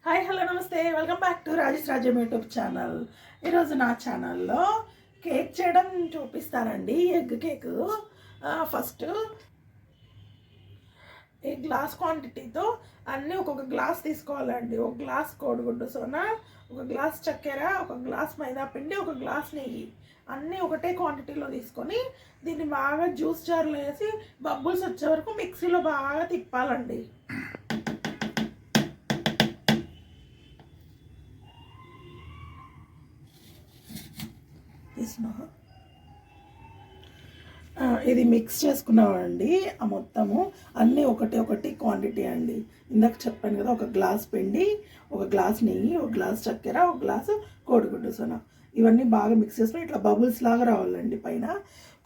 Hi hello నమస్తే welcome back to Rajesh రాజ్యం YouTube channel. ఈరోజు నా ఛానల్లో కేక్ చేయడం చూపిస్తానండి. Egg cake. ఫస్ట్ ఈ గ్లాస్ క్వాంటిటీతో అన్నీ ఒక్కొక్క గ్లాస్ తీసుకోవాలండి. ఒక గ్లాస్ కోడిగుడ్డు సోనా, ఒక గ్లాస్ చక్కెర, ఒక గ్లాస్ మైదా పిండి, ఒక గ్లాస్ నెయ్యి అన్నీ ఒకటే క్వాంటిటీలో తీసుకొని దీన్ని బాగా జ్యూస్ జార్లో వేసి బబుల్స్ వచ్చే వరకు మిక్సీలో బాగా తిప్పాలండి. ఇది మిక్స్ చేసుకున్నామండి. ఆ మొత్తము అన్నీ ఒకటి క్వాంటిటీ అండి. ఇందాక చెప్పాను కదా, ఒక గ్లాస్ పిండి, ఒక గ్లాస్ నెయ్యి, ఒక గ్లాస్ చక్కెర, ఒక గ్లాసు కోడిగుడ్డు సోన, ఇవన్నీ బాగా మిక్స్ చేసుకుని ఇట్లా బబుల్స్ లాగా రావాలండి. పైన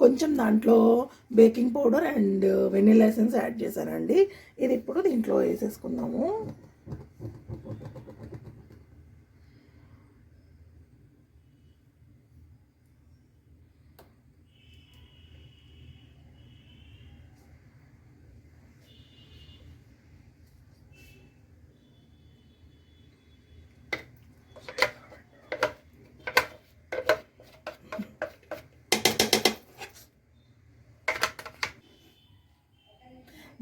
కొంచెం దాంట్లో baking powder and vanilla essence add చేశానండి. ఇది ఇప్పుడు దీంట్లో వేసేసుకున్నాము.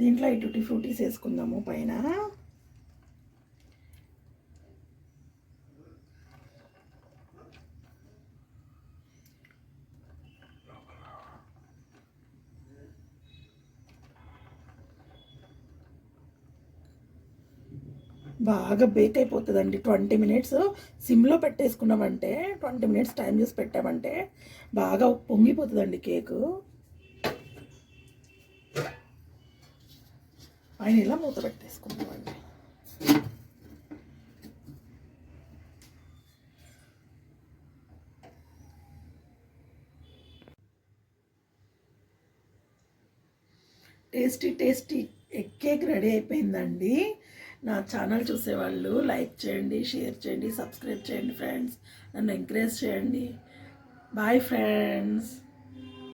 దీంట్లో ఈ టూటీ ఫ్రూటీస్ వేసుకుందాము పైన. బాగా బేక్ అయిపోతుందండి. 20 మినిట్స్ సిమ్లో పెట్టేసుకున్నామంటే, 20 మినిట్స్ టైం చేసి పెట్టామంటే బాగా పొంగిపోతుందండి కేకు. పైన ఇలా మూత పెట్టేసుకుందామండి. టేస్టీ ఎగ్ కేక్ రెడీ అయిపోయిందండి. నా ఛానల్ చూసేవాళ్ళు లైక్ చేయండి, షేర్ చేయండి, సబ్స్క్రైబ్ చేయండి ఫ్రెండ్స్. నన్ను ఎంకరేజ్ చేయండి. Bye friends.